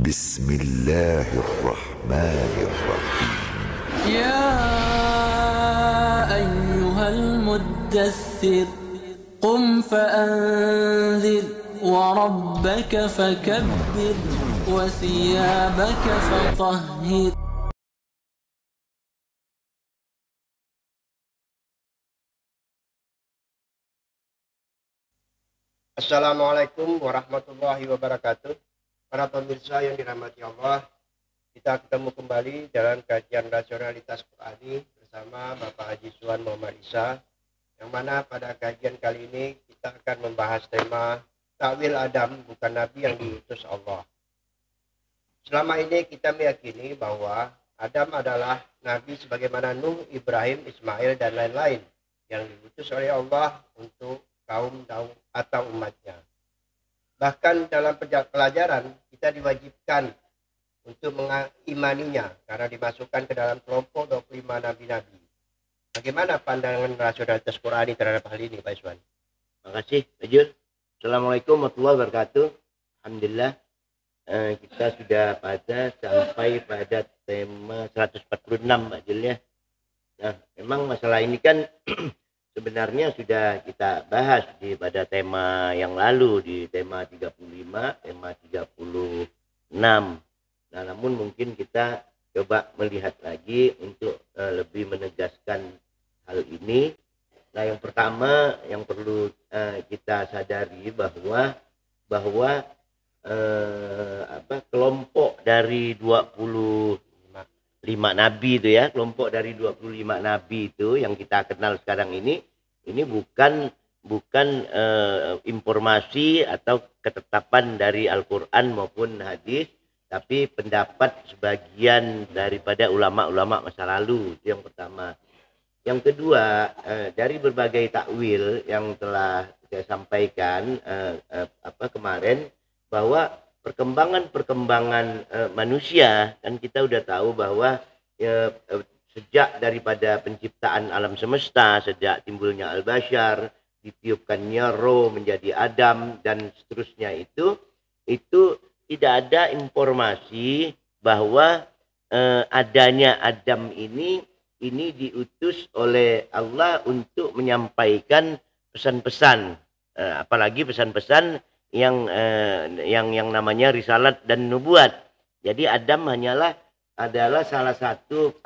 بسم الله الرحمن الرحيم يا أيها المدثر قم فأنذر وربك فكبر وثيابك فطهر. Assalamualaikum warahmatullahi wabarakatuh. Para pemirsa yang dirahmati Allah, kita ketemu kembali dalam kajian rasionalitas Qur'ani bersama Bapak Haji Suwan Muhammad Isa, yang mana pada kajian kali ini kita akan membahas tema takwil Adam bukan Nabi yang diutus Allah. Selama ini kita meyakini bahwa Adam adalah Nabi sebagaimana Nuh, Ibrahim, Ismail, dan lain-lain yang diutus oleh Allah untuk kaum atau umatnya. Bahkan dalam pelajaran kita diwajibkan untuk mengimaninya karena dimasukkan ke dalam kelompok 25 nabi-nabi. Bagaimana pandangan rasionalitas Qur'ani terhadap hal ini, Pak Iswan? Terima kasih, Ajul. Assalamualaikum warahmatullahi wabarakatuh. Alhamdulillah, kita sudah sampai pada tema 146, Pak Ajul ya. Nah, memang masalah ini kan sebenarnya sudah kita bahas pada tema yang lalu, di tema 35, tema 36. Nah, namun mungkin kita coba melihat lagi untuk lebih menegaskan hal ini. Nah, yang pertama yang perlu kita sadari bahwa kelompok dari 25 nabi itu ya, kelompok dari 25 nabi itu yang kita kenal sekarang ini bukan informasi atau ketetapan dari Al-Quran maupun hadis, tapi pendapat sebagian daripada ulama-ulama masa lalu. Itu yang pertama. Yang kedua, dari berbagai takwil yang telah saya sampaikan kemarin, bahwa perkembangan manusia, kan kita udah tahu bahwa sejak daripada penciptaan alam semesta, sejak timbulnya al-bashar, ditiupkannya roh menjadi Adam dan seterusnya, itu tidak ada informasi bahwa adanya Adam ini diutus oleh Allah untuk menyampaikan pesan-pesan, apalagi pesan-pesan yang namanya risalat dan nubuat. Jadi Adam adalah salah satu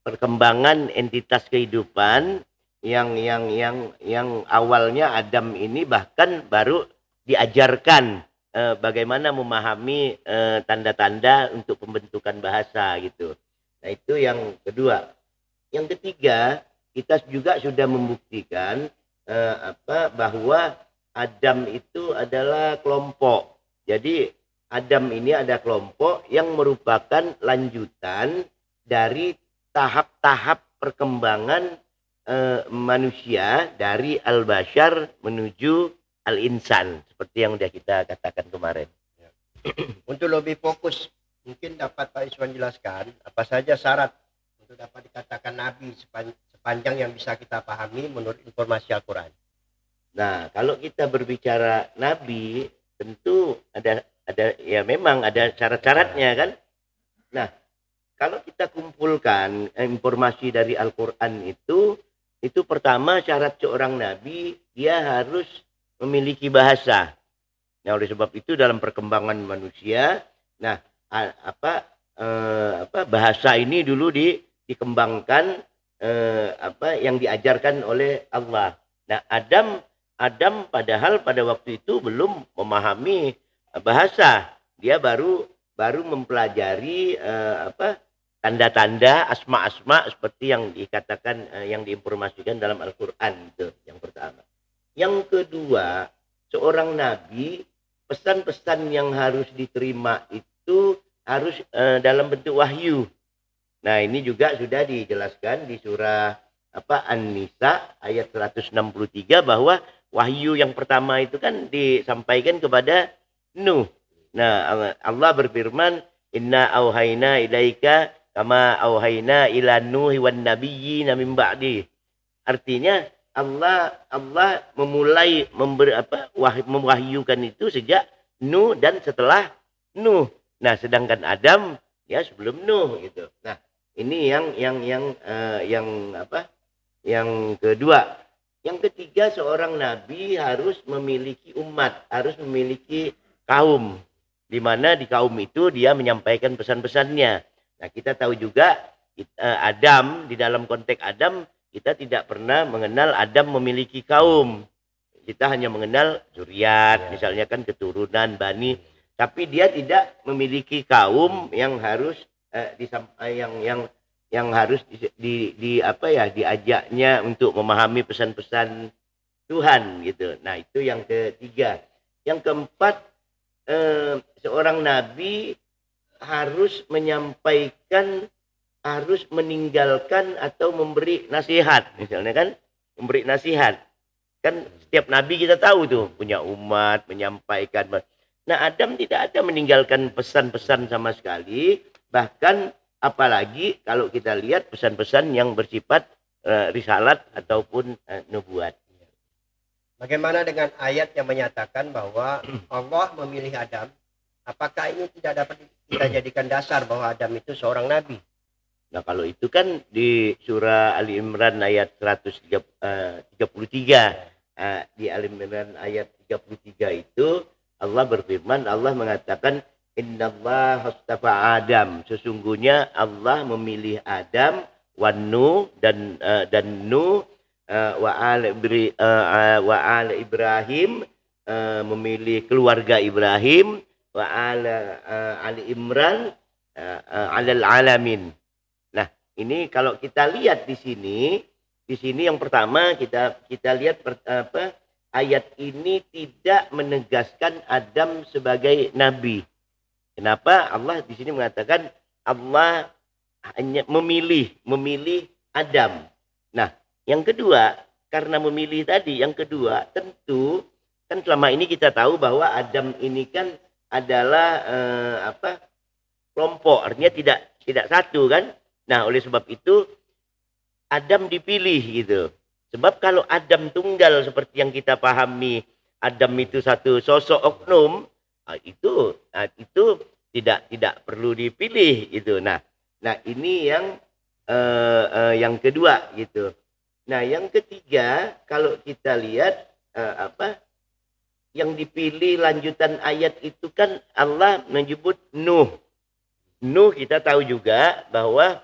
perkembangan entitas kehidupan yang awalnya Adam ini bahkan baru diajarkan bagaimana memahami tanda-tanda untuk pembentukan bahasa gitu. Nah, itu yang kedua. Yang ketiga, kita juga sudah membuktikan bahwa Adam itu adalah kelompok. Jadi Adam ini ada kelompok yang merupakan lanjutan dari tahap-tahap perkembangan manusia dari al-bashar menuju al-insan, seperti yang sudah kita katakan kemarin. Untuk lebih fokus, mungkin dapat Pak Iswan jelaskan apa saja syarat untuk dapat dikatakan Nabi sepanjang yang bisa kita pahami menurut informasi Al-Quran. Nah, kalau kita berbicara Nabi, tentu ada ya, memang ada syarat-syaratnya kan. Nah, kalau kita kumpulkan informasi dari Al-Quran itu pertama syarat seorang Nabi, dia harus memiliki bahasa. Nah, oleh sebab itu dalam perkembangan manusia, nah bahasa ini dulu dikembangkan yang diajarkan oleh Allah. Nah, Adam padahal pada waktu itu belum memahami bahasa. Dia baru mempelajari tanda-tanda, asma-asma seperti yang dikatakan, yang diinformasikan dalam Al-Quran. Itu yang pertama. Yang kedua, seorang nabi, pesan-pesan yang harus diterima itu harus dalam bentuk wahyu. Nah, ini juga sudah dijelaskan di surah An-Nisa ayat 163, bahwa wahyu yang pertama itu kan disampaikan kepada Nuh. Nah, Allah berfirman, "Inna auhayna ilaika kama auhayna ila Nuhi wan nabiyyina min ba'di." Artinya Allah memulai mewahyukan itu sejak Nuh dan setelah Nuh. Nah, sedangkan Adam ya sebelum Nuh gitu. Nah, ini yang apa? Yang kedua. Yang ketiga, seorang nabi harus memiliki umat, harus memiliki kaum, di mana di kaum itu dia menyampaikan pesan-pesannya. Nah, kita tahu juga Adam, di dalam konteks Adam, kita tidak pernah mengenal Adam memiliki kaum. Kita hanya mengenal zuriat, misalnya kan keturunan, bani, tapi dia tidak memiliki kaum yang harus yang harus diajaknya untuk memahami pesan-pesan Tuhan gitu. Nah, itu yang ketiga. Yang keempat, seorang nabi harus menyampaikan, harus meninggalkan atau memberi nasihat. Misalnya kan memberi nasihat. Kan setiap nabi kita tahu tuh punya umat, menyampaikan. Nah, Adam tidak ada meninggalkan pesan-pesan sama sekali. Bahkan apalagi kalau kita lihat pesan-pesan yang bersifat risalat ataupun nubuat. Bagaimana dengan ayat yang menyatakan bahwa Allah memilih Adam? Apakah ini tidak dapat kita jadikan dasar bahwa Adam itu seorang nabi? Nah, kalau itu kan di surah Ali Imran ayat 133. Di Ali Imran ayat 33 itu Allah berfirman, Allah mengatakan, Innallaha astafa Adam. Sesungguhnya Allah memilih Adam wa Nuh dan Nuh wa ala Ibrahim, memilih keluarga Ibrahim wa ala Ali Imran alal alamin. Nah, ini kalau kita lihat di sini yang pertama kita lihat ayat ini tidak menegaskan Adam sebagai nabi. Kenapa Allah di sini mengatakan Allah hanya memilih Adam. Nah, yang kedua, karena memilih tadi, yang kedua tentu kan selama ini kita tahu bahwa Adam ini kan adalah kelompok, artinya tidak satu kan. Nah, oleh sebab itu Adam dipilih gitu. Sebab kalau Adam tunggal seperti yang kita pahami, Adam itu satu sosok oknum, itu tidak perlu dipilih gitu. Nah ini yang kedua gitu. Nah, yang ketiga, kalau kita lihat yang dipilih lanjutan ayat itu kan Allah menyebut Nuh. Nuh kita tahu juga bahwa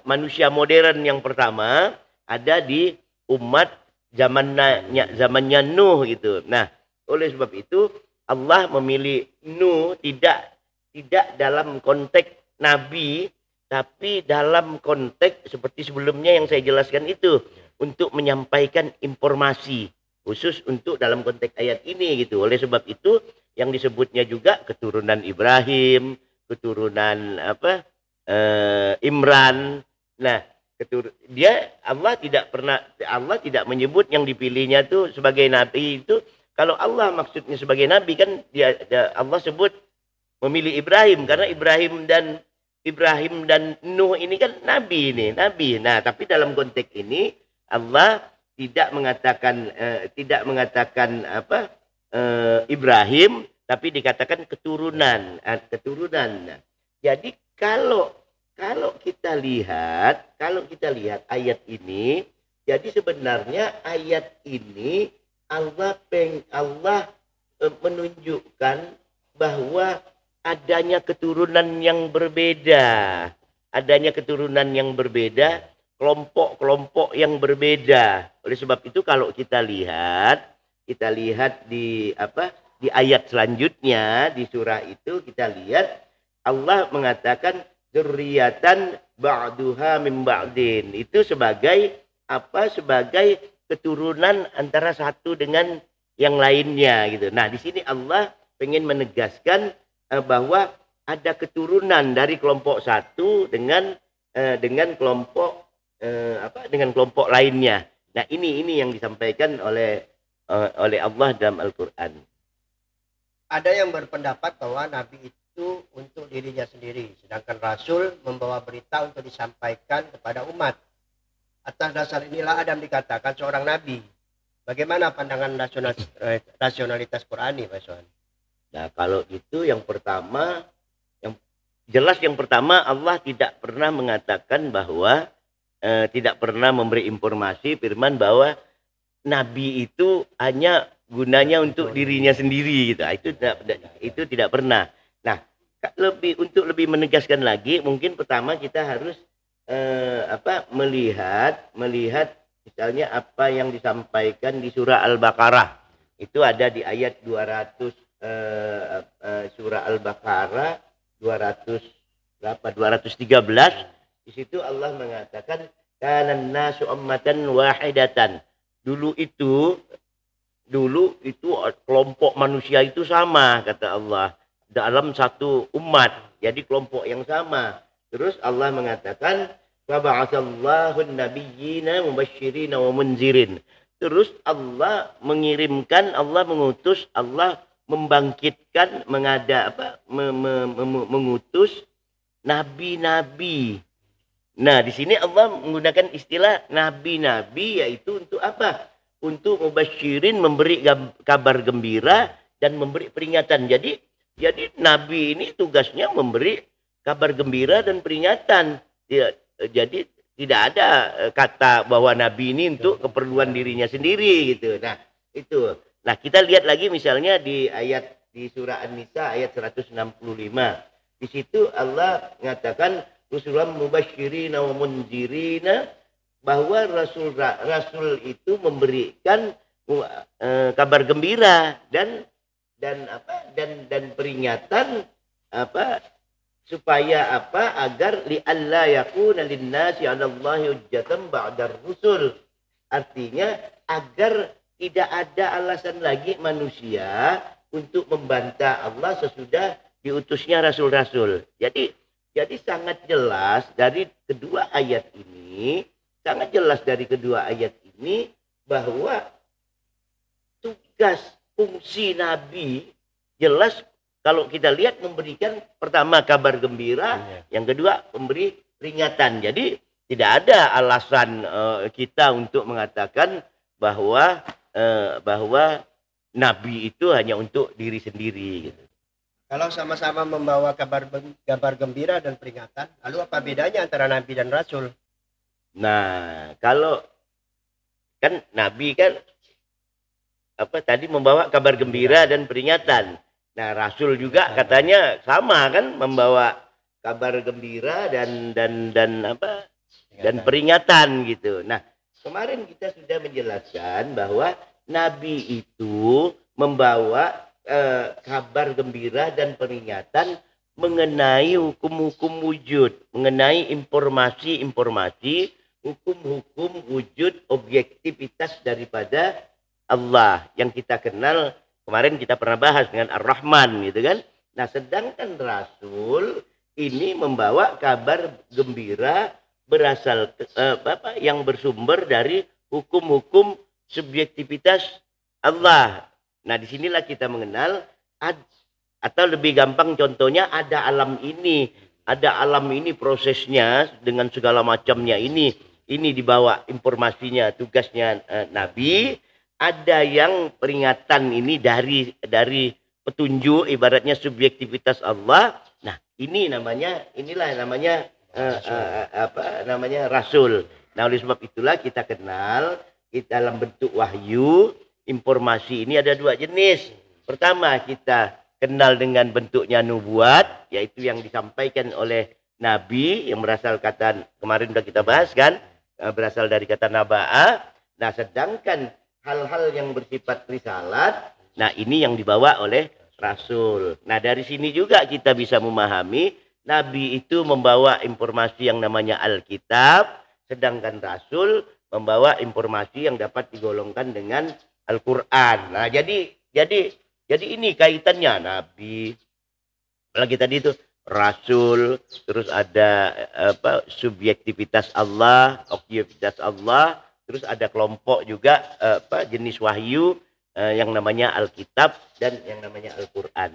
manusia modern yang pertama ada di umat zamannya Nuh gitu. Nah, oleh sebab itu Allah memilih Nuh tidak dalam konteks nabi, tapi dalam konteks seperti sebelumnya yang saya jelaskan itu, untuk menyampaikan informasi khusus untuk dalam konteks ayat ini gitu. Oleh sebab itu yang disebutnya juga keturunan Ibrahim, keturunan Imran. Nah, Allah tidak menyebut yang dipilihnya itu sebagai nabi itu. Kalau Allah maksudnya sebagai nabi kan Allah sebut memilih Ibrahim, karena Ibrahim dan Nuh ini kan nabi. Nah, tapi dalam konteks ini Allah tidak mengatakan Ibrahim, tapi dikatakan keturunan. Jadi kalau kita lihat ayat ini, jadi sebenarnya ayat ini Allah menunjukkan bahwa adanya keturunan yang berbeda, kelompok-kelompok yang berbeda. Oleh sebab itu kalau kita lihat di ayat selanjutnya di surah itu, kita lihat Allah mengatakan dzurriyyatan ba'duha min ba'din. Itu sebagai keturunan antara satu dengan yang lainnya gitu. Nah, di sini Allah ingin menegaskan bahwa ada keturunan dari kelompok satu dengan kelompok lainnya. Nah, ini yang disampaikan oleh Allah dalam Al-Qur'an. Ada yang berpendapat bahwa nabi itu untuk dirinya sendiri, sedangkan rasul membawa berita untuk disampaikan kepada umat. Atas dasar inilah Adam dikatakan seorang nabi. Bagaimana pandangan rasionalitas Qur'ani, Pak Sohan? Nah, kalau itu yang pertama, yang jelas yang pertama Allah tidak pernah mengatakan bahwa tidak pernah memberi informasi firman bahwa nabi itu hanya gunanya untuk dirinya sendiri gitu. Itu tidak pernah. Nah, untuk lebih menegaskan lagi, mungkin pertama kita harus melihat misalnya apa yang disampaikan di surah Al-Baqarah. Itu ada di ayat 200 surah Al-Baqarah 213. Di situ Allah mengatakan kanan nasu ummatan wahidatan. Dulu itu kelompok manusia itu sama, kata Allah, dalam satu umat. Jadi kelompok yang sama. Terus Allah mengatakan wa ba'atsallahu an-nabiyyina mubashshirina wa munzirin. Terus Allah mengirimkan, Allah mengutus, Allah membangkitkan, mengutus nabi-nabi. Nah, di sini Allah menggunakan istilah nabi-nabi, yaitu untuk apa? Untuk mubasyirin, memberi kabar gembira dan memberi peringatan. Jadi nabi ini tugasnya memberi kabar gembira dan peringatan. Jadi tidak ada kata bahwa nabi ini untuk keperluan dirinya sendiri gitu. Nah, itu. Nah, kita lihat lagi misalnya di surah An-Nisa ayat 165. Di situ Allah mengatakan rusulan mubashirina wa munzirina, bahwa rasul itu memberikan kabar gembira dan peringatan supaya agar li alla yakuna linnasi 'ala Allahi hujjatan ba'da rusul. Artinya agar tidak ada alasan lagi manusia untuk membantah Allah sesudah diutusnya rasul-rasul. Jadi sangat jelas dari kedua ayat ini, bahwa tugas fungsi Nabi jelas kalau kita lihat memberikan pertama kabar gembira, yang kedua memberi peringatan. Jadi tidak ada alasan kita untuk mengatakan bahwa Nabi itu hanya untuk diri sendiri. Gitu. Kalau sama-sama membawa kabar gembira dan peringatan, lalu apa bedanya antara Nabi dan Rasul? Nah, kalau kan Nabi kan tadi membawa kabar gembira dan peringatan. Nah, Rasul juga katanya sama kan, membawa kabar gembira dan peringatan gitu. Nah, kemarin kita sudah menjelaskan bahwa Nabi itu membawa kabar gembira dan peringatan mengenai hukum-hukum wujud, mengenai informasi-informasi, hukum-hukum wujud, objektivitas daripada Allah yang kita kenal. Kemarin kita pernah bahas dengan Ar-Rahman gitu kan. Nah, sedangkan Rasul ini membawa kabar gembira berasal yang bersumber dari hukum-hukum subjektivitas Allah. Nah, disinilah kita mengenal, atau lebih gampang contohnya, ada alam ini prosesnya dengan segala macamnya ini dibawa informasinya, tugasnya Nabi. Ada yang peringatan ini dari petunjuk, ibaratnya subjektivitas Allah. Nah, inilah namanya Rasul. Nah, oleh sebab itulah kita kenal dalam bentuk wahyu. Informasi ini ada dua jenis. Pertama, kita kenal dengan bentuknya nubuat, yaitu yang disampaikan oleh Nabi, yang berasal kata, kemarin sudah kita bahas kan, berasal dari kata naba'a. Nah, sedangkan hal-hal yang bersifat risalat, nah ini yang dibawa oleh Rasul. Nah, dari sini juga kita bisa memahami Nabi itu membawa informasi yang namanya Alkitab, sedangkan Rasul membawa informasi yang dapat digolongkan dengan Al-Quran. Nah, jadi ini kaitannya Nabi, lagi tadi itu Rasul, terus ada subjektivitas Allah, objektivitas Allah, terus ada kelompok juga jenis wahyu yang namanya Alkitab dan yang namanya Al-Quran.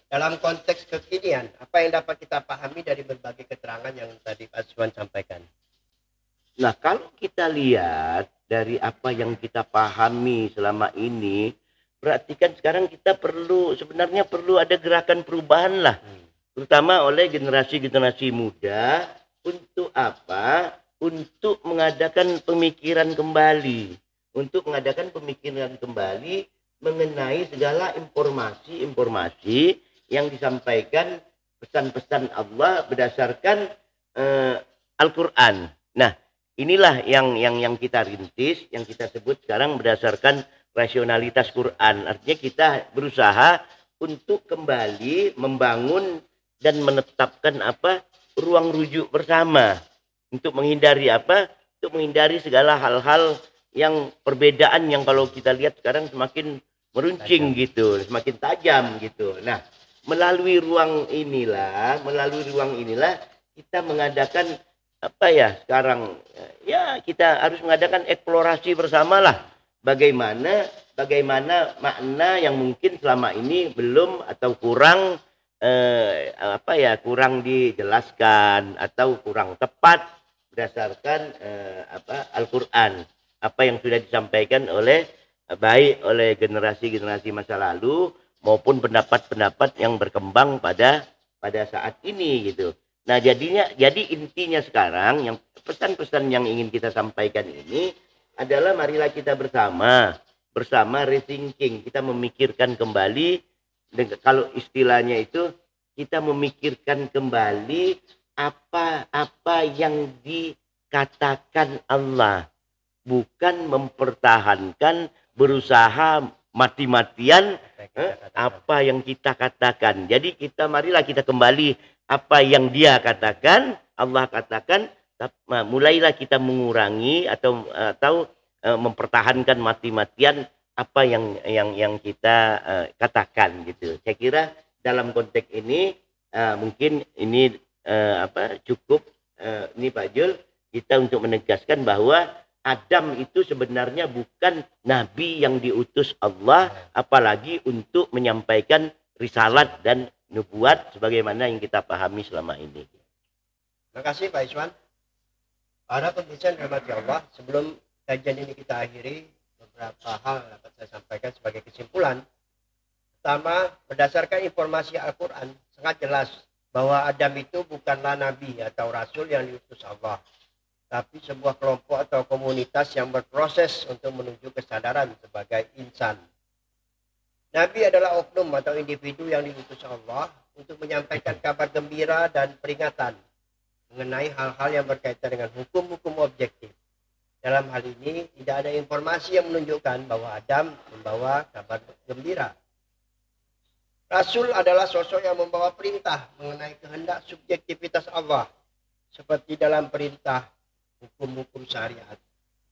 Dalam konteks kekinian, apa yang dapat kita pahami dari berbagai keterangan yang tadi Pak Aswan sampaikan? Nah, kalau kita lihat dari apa yang kita pahami selama ini, perhatikan sekarang kita sebenarnya perlu ada gerakan perubahan lah. Terutama oleh generasi-generasi muda. Untuk apa? Untuk mengadakan pemikiran kembali. Untuk mengadakan pemikiran kembali mengenai segala informasi-informasi yang disampaikan pesan-pesan Allah berdasarkan Al-Quran. Nah, inilah yang kita rintis, yang kita sebut sekarang berdasarkan rasionalitas Quran. Artinya kita berusaha untuk kembali membangun dan menetapkan ruang rujuk bersama. Untuk menghindari Untuk menghindari segala hal-hal yang perbedaan yang kalau kita lihat sekarang semakin meruncing gitu, semakin tajam gitu. Nah, melalui ruang inilah kita mengadakan sekarang ya kita harus mengadakan eksplorasi bersama lah. Bagaimana makna yang mungkin selama ini belum atau kurang kurang dijelaskan atau kurang tepat berdasarkan Al-Quran. Apa yang sudah disampaikan baik oleh generasi-generasi masa lalu maupun pendapat-pendapat yang berkembang pada saat ini gitu. Nah, jadi intinya sekarang yang pesan-pesan yang ingin kita sampaikan ini adalah marilah kita bersama rethinking, kita memikirkan kembali. Kalau istilahnya itu kita memikirkan kembali apa yang dikatakan Allah, bukan mempertahankan berusaha mati-matian apa yang kita katakan. Jadi marilah kita kembali apa yang dia katakan, Allah katakan, mulailah kita mengurangi atau mempertahankan mati-matian apa yang kita katakan gitu. Saya kira dalam konteks ini mungkin ini cukup ini Pak Jul, kita untuk menegaskan bahwa Adam itu sebenarnya bukan nabi yang diutus Allah, apalagi untuk menyampaikan risalat dan nubuat sebagaimana yang kita pahami selama ini. Terima kasih Pak Iswan. Para pemirsa yang dirahmati Allah, sebelum kajian ini kita akhiri, beberapa hal dapat saya sampaikan sebagai kesimpulan. Pertama, berdasarkan informasi Al-Quran, sangat jelas bahwa Adam itu bukanlah nabi atau rasul yang diutus Allah, tapi sebuah kelompok atau komunitas yang berproses untuk menuju kesadaran sebagai insan. Nabi adalah oknum atau individu yang diutus Allah untuk menyampaikan kabar gembira dan peringatan mengenai hal-hal yang berkaitan dengan hukum-hukum objektif. Dalam hal ini tidak ada informasi yang menunjukkan bahwa Adam membawa kabar gembira. Rasul adalah sosok yang membawa perintah mengenai kehendak subjektivitas Allah, seperti dalam perintah hukum-hukum syariat.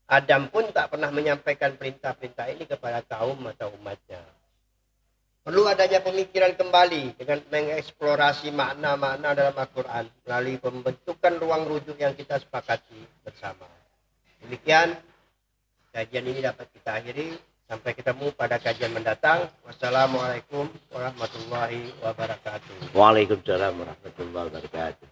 Adam pun tak pernah menyampaikan perintah-perintah ini kepada kaum atau umatnya. Perlu adanya pemikiran kembali dengan mengeksplorasi makna-makna dalam Al-Quran melalui pembentukan ruang rujuk yang kita sepakati bersama. Demikian kajian ini dapat kita akhiri. Sampai ketemu pada kajian mendatang. Wassalamualaikum warahmatullahi wabarakatuh. Waalaikumsalam warahmatullahi wabarakatuh.